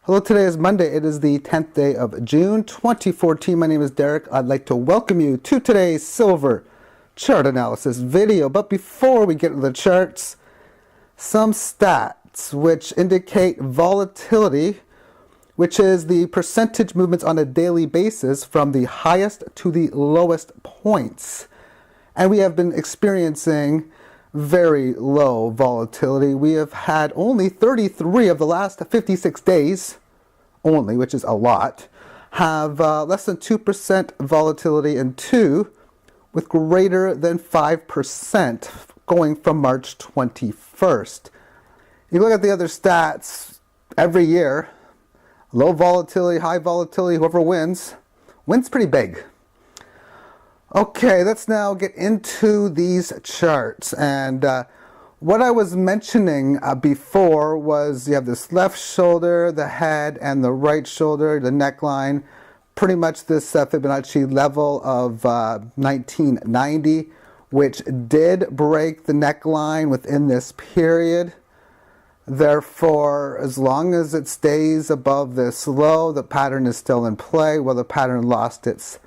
Hello, today is Monday. It is the 10th day of June 2014. My name is Derek. I'd like to welcome you to today's silver chart analysis video. But before we get to the charts, some stats which indicate volatility, which is the percentage movements on a daily basis from the highest to the lowest points. And we have been experiencing very low volatility. We have had only 33 of the last 56 days, only, which is a lot, have less than 2% volatility, and 2 with greater than 5% going from March 21st. You look at the other stats every year, low volatility, high volatility, whoever wins pretty big. Okay, let's now get into these charts. And what I was mentioning before was you have this left shoulder, the head, and the right shoulder, the neckline. Pretty much this Fibonacci level of 1990, which did break the neckline within this period. Therefore, as long as it stays above this low, the pattern is still in play. Well, the pattern lost its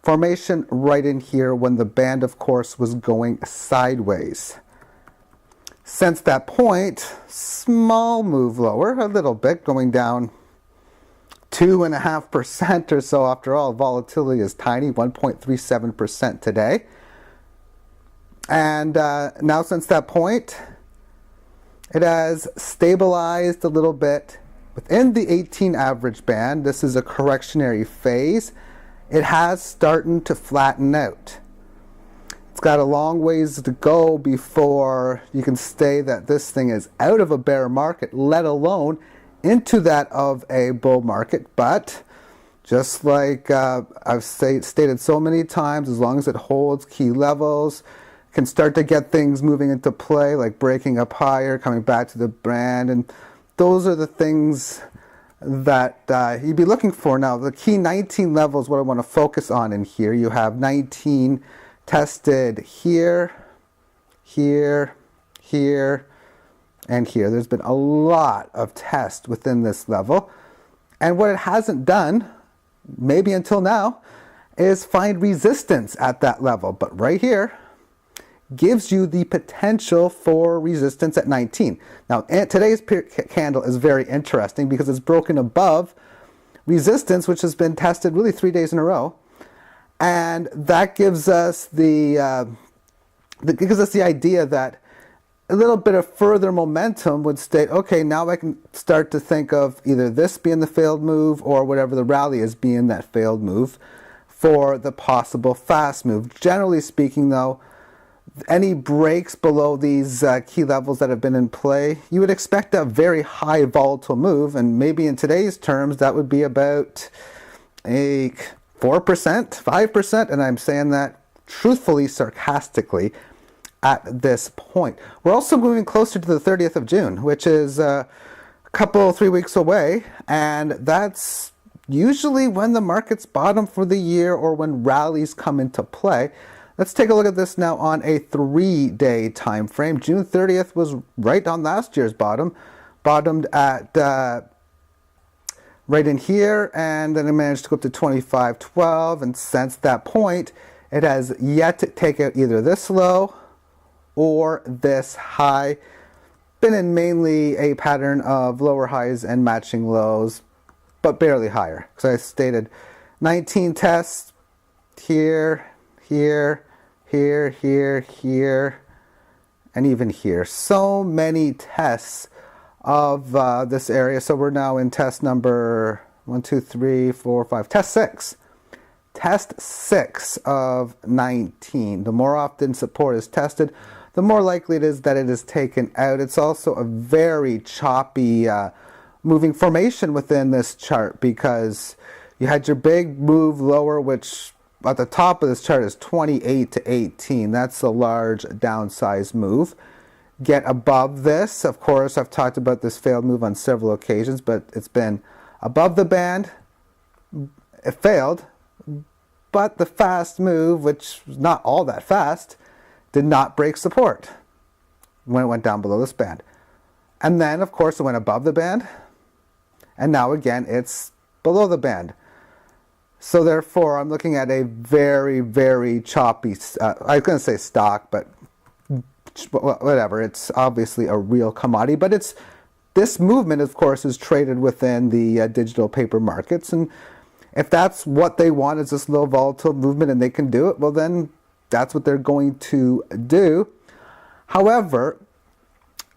formation right in here when the band, of course, was going sideways. Since that point, small move lower, a little bit, going down 2.5% or so. After all, volatility is tiny, 1.37% today. And now since that point, it has stabilized a little bit within the 18 average band. This is a correctionary phase. It has started to flatten out. It's got a long ways to go before you can say that this thing is out of a bear market, let alone into that of a bull market. But just like I've stated so many times, as long as it holds key levels, can start to get things moving into play, like breaking up higher, coming back to the band, and those are the things that you'd be looking for. Now, the key 19 levels, what I want to focus on in here. You have 19 tested here, here, here, and here. There's been a lot of tests within this level. And what it hasn't done, maybe until now, is find resistance at that level. But right here gives you the potential for resistance at 19. Now, today's candle is very interesting because it's broken above resistance, which has been tested really 3 days in a row, and that gives us the idea that a little bit of further momentum would state, okay, now I can start to think of either this being the failed move or whatever the rally is being that failed move for the possible fast move. Generally speaking, though, any breaks below these key levels that have been in play, you would expect a very high volatile move, and maybe in today's terms that would be about a 4%, 5%, and I'm saying that truthfully, sarcastically at this point. We're also moving closer to the 30th of June, which is a couple, 3 weeks away, and that's usually when the markets bottom for the year or when rallies come into play. Let's take a look at this now on a 3-day time frame. June 30th was right on last year's bottom. Bottomed at right in here, and then it managed to go up to 25.12, and since that point, it has yet to take out either this low or this high. Been in mainly a pattern of lower highs and matching lows, but barely higher. So I stated 19 tests here, here, here, here, here, and even here. So many tests of this area. So we're now in test number 1, 2, 3, 4, 5, test 6. Test 6 of 19. The more often support is tested, the more likely it is that it is taken out. It's also a very choppy moving formation within this chart because you had your big move lower, which at the top of this chart is 28 to 18. That's a large downside move. Get above this. Of course, I've talked about this failed move on several occasions, but it's been above the band. It failed, but the fast move, which was not all that fast, did not break support when it went down below this band. And then, of course, it went above the band and now again it's below the band. So therefore, I'm looking at a very, very choppy, I was going to say stock, but whatever. It's obviously a real commodity, but this movement, of course, is traded within the digital paper markets. And if that's what they want, is this low volatile movement, and they can do it, well, then that's what they're going to do. However,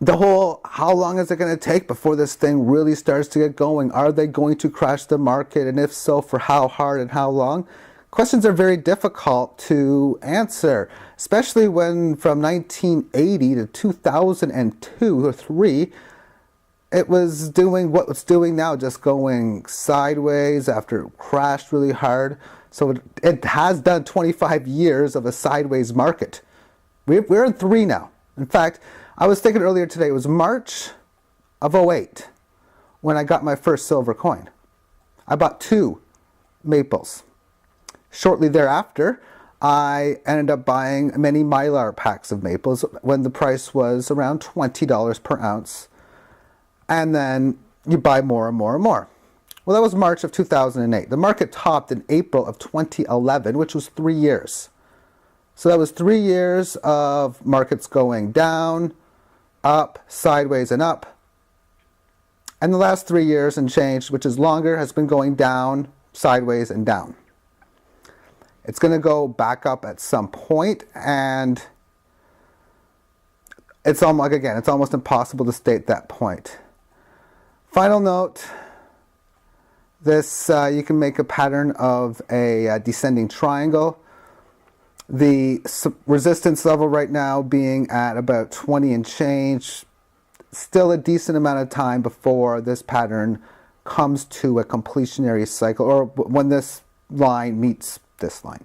the whole, how long is it going to take before this thing really starts to get going? Are they going to crash the market? And if so, for how hard and how long? Questions are very difficult to answer, especially when from 1980 to 2002 or 3, it was doing what it's doing now, just going sideways after it crashed really hard. So it has done 25 years of a sideways market. We're in 3 now. In fact, I was thinking earlier today, it was March of 08 when I got my first silver coin. I bought 2 maples. Shortly thereafter, I ended up buying many Mylar packs of maples when the price was around $20 per ounce. And then you buy more and more and more. Well, that was March of 2008. The market topped in April of 2011, which was 3 years. So that was 3 years of markets going down, up, sideways, and up. And the last 3 years and change, which is longer, has been going down, sideways, and down. It's going to go back up at some point, and it's almost, again, it's almost impossible to state that point. Final note, this you can make a pattern of a descending triangle. The resistance level right now being at about 20 and change. Still a decent amount of time before this pattern comes to a completionary cycle, or when this line meets this line.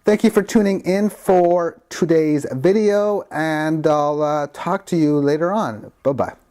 Thank you for tuning in for today's video, and I'll talk to you later on. Bye-bye.